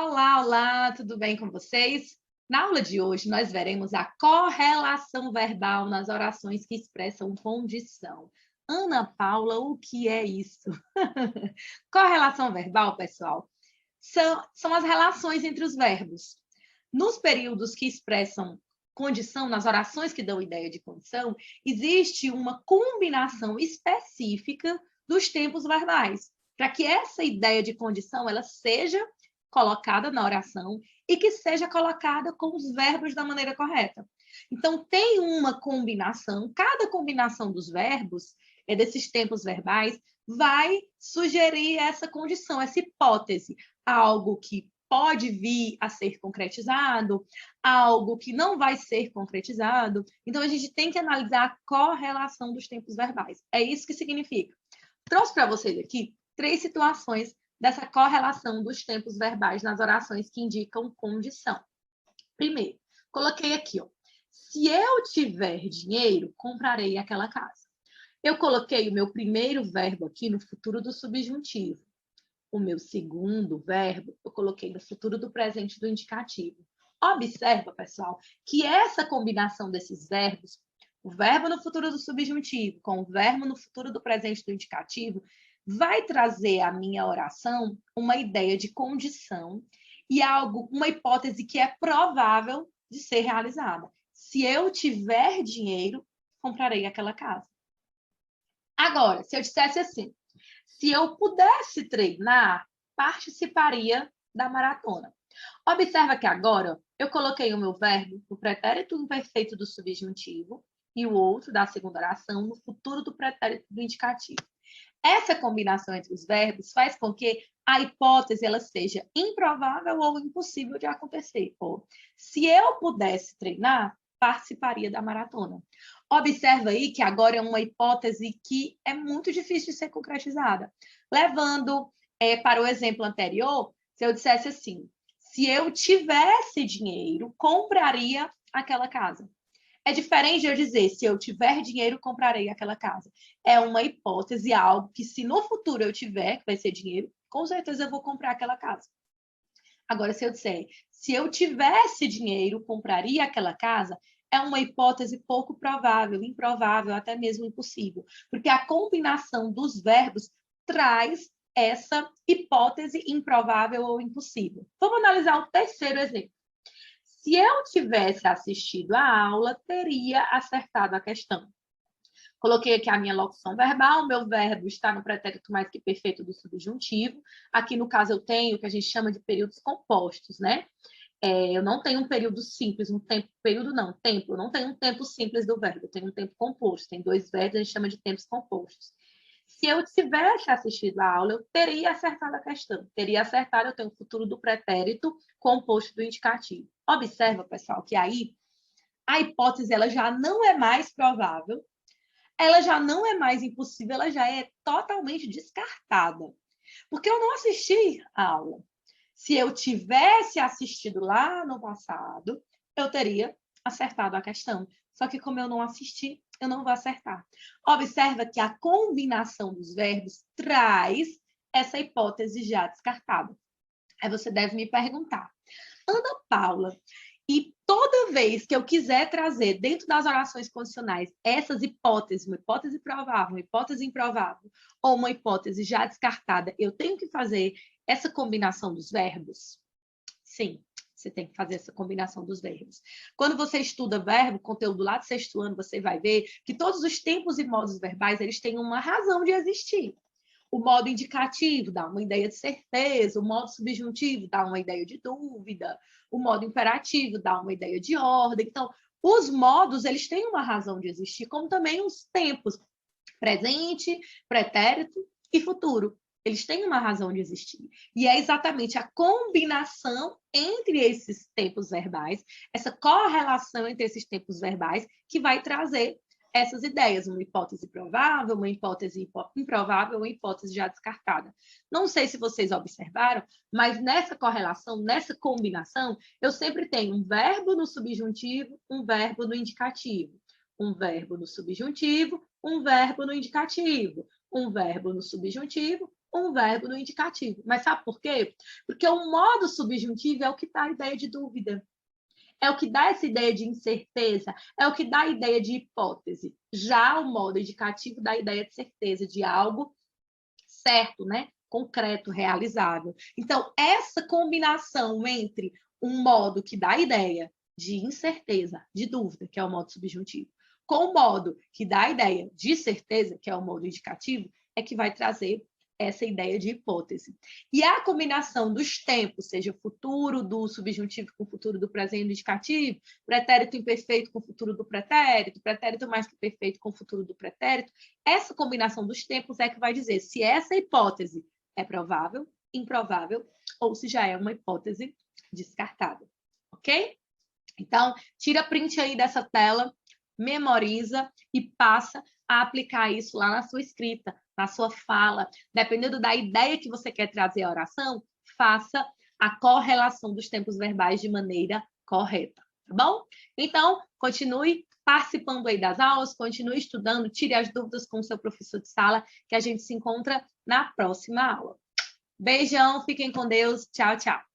Olá, olá, tudo bem com vocês? Na aula de hoje, nós veremos a correlação verbal nas orações que expressam condição. Ana Paula, o que é isso? Correlação verbal, pessoal, são as relações entre os verbos. Nos períodos que expressam condição, nas orações que dão ideia de condição, existe uma combinação específica dos tempos verbais, para que essa ideia de condição ela seja colocada na oração e que seja colocada com os verbos da maneira correta. Então, tem uma combinação, cada combinação dos verbos, desses tempos verbais, vai sugerir essa condição, essa hipótese, algo que pode vir a ser concretizado, algo que não vai ser concretizado. Então, a gente tem que analisar a correlação dos tempos verbais. É isso que significa. Trouxe para vocês aqui 3 situações dessa correlação dos tempos verbais nas orações que indicam condição. Primeiro, coloquei aqui, ó, se eu tiver dinheiro, comprarei aquela casa. Eu coloquei o meu primeiro verbo aqui no futuro do subjuntivo. O meu segundo verbo, eu coloquei no futuro do presente do indicativo. Observa, pessoal, que essa combinação desses verbos, o verbo no futuro do subjuntivo com o verbo no futuro do presente do indicativo, vai trazer à minha oração uma ideia de condição e algo, uma hipótese que é provável de ser realizada. Se eu tiver dinheiro, comprarei aquela casa. Agora, se eu dissesse assim, se eu pudesse treinar, participaria da maratona. Observa que agora eu coloquei o meu verbo no pretérito imperfeito do subjuntivo e o outro da segunda oração no futuro do pretérito do indicativo. Essa combinação entre os verbos faz com que a hipótese ela seja improvável ou impossível de acontecer. Ou, se eu pudesse treinar, participaria da maratona. Observa aí que agora é uma hipótese que é muito difícil de ser concretizada. Levando para o exemplo anterior, se eu dissesse assim, se eu tivesse dinheiro, compraria aquela casa. É diferente de eu dizer, se eu tiver dinheiro, comprarei aquela casa. É uma hipótese, algo que se no futuro eu tiver, que vai ser dinheiro, com certeza eu vou comprar aquela casa. Agora, se eu disser, se eu tivesse dinheiro, compraria aquela casa, é uma hipótese pouco provável, improvável, até mesmo impossível. Porque a combinação dos verbos traz essa hipótese improvável ou impossível. Vamos analisar o terceiro exemplo. Se eu tivesse assistido a aula, teria acertado a questão. Coloquei aqui a minha locução verbal, meu verbo está no pretérito mais que perfeito do subjuntivo. Aqui, no caso, eu tenho o que a gente chama de períodos compostos, né? Eu não tenho um período simples, um tempo, período não, tempo. Eu não tenho um tempo simples do verbo, eu tenho um tempo composto. Tem 2 verbos, a gente chama de tempos compostos. Se eu tivesse assistido a aula, eu teria acertado a questão. Teria acertado, eu tenho o futuro do pretérito composto do indicativo. Observa, pessoal, que aí a hipótese ela já não é mais provável, ela já não é mais impossível, ela já é totalmente descartada. Porque eu não assisti a aula. Se eu tivesse assistido lá no passado, eu teria acertado a questão. Só que como eu não assisti, eu não vou acertar. Observa que a combinação dos verbos traz essa hipótese já descartada. Aí você deve me perguntar, Ana Paula, e toda vez que eu quiser trazer dentro das orações condicionais essas hipóteses, uma hipótese provável, uma hipótese improvável, ou uma hipótese já descartada, eu tenho que fazer essa combinação dos verbos? Sim, você tem que fazer essa combinação dos verbos. Quando você estuda verbo, conteúdo lá do 6º ano, você vai ver que todos os tempos e modos verbais, eles têm uma razão de existir. O modo indicativo dá uma ideia de certeza, o modo subjuntivo dá uma ideia de dúvida, o modo imperativo dá uma ideia de ordem. Então, os modos, eles têm uma razão de existir, como também os tempos, presente, pretérito e futuro. Eles têm uma razão de existir. E é exatamente a combinação entre esses tempos verbais, essa correlação entre esses tempos verbais, que vai trazer essas ideias, uma hipótese provável, uma hipótese improvável, uma hipótese já descartada. Não sei se vocês observaram, mas nessa correlação, nessa combinação, eu sempre tenho um verbo no subjuntivo, um verbo no indicativo, um verbo no subjuntivo, um verbo no indicativo, um verbo no subjuntivo, um verbo no indicativo. Mas sabe por quê? Porque o modo subjuntivo é o que dá a ideia de dúvida. É o que dá essa ideia de incerteza, é o que dá a ideia de hipótese. Já o modo indicativo dá a ideia de certeza, de algo certo, né? Concreto, realizável. Então, essa combinação entre um modo que dá a ideia de incerteza, de dúvida, que é o modo subjuntivo, com o modo que dá a ideia de certeza, que é o modo indicativo, é que vai trazer essa ideia de hipótese. E a combinação dos tempos, seja o futuro do subjuntivo com o futuro do presente do indicativo, pretérito imperfeito com o futuro do pretérito, pretérito mais que perfeito com o futuro do pretérito, essa combinação dos tempos é que vai dizer se essa hipótese é provável, improvável, ou se já é uma hipótese descartada, ok? Então, tira print aí dessa tela, memoriza e passa a aplicar isso lá na sua escrita, na sua fala. Dependendo da ideia que você quer trazer à oração, faça a correlação dos tempos verbais de maneira correta, tá bom? Então, continue participando aí das aulas, continue estudando, tire as dúvidas com o seu professor de sala, que a gente se encontra na próxima aula. Beijão, fiquem com Deus. Tchau, tchau.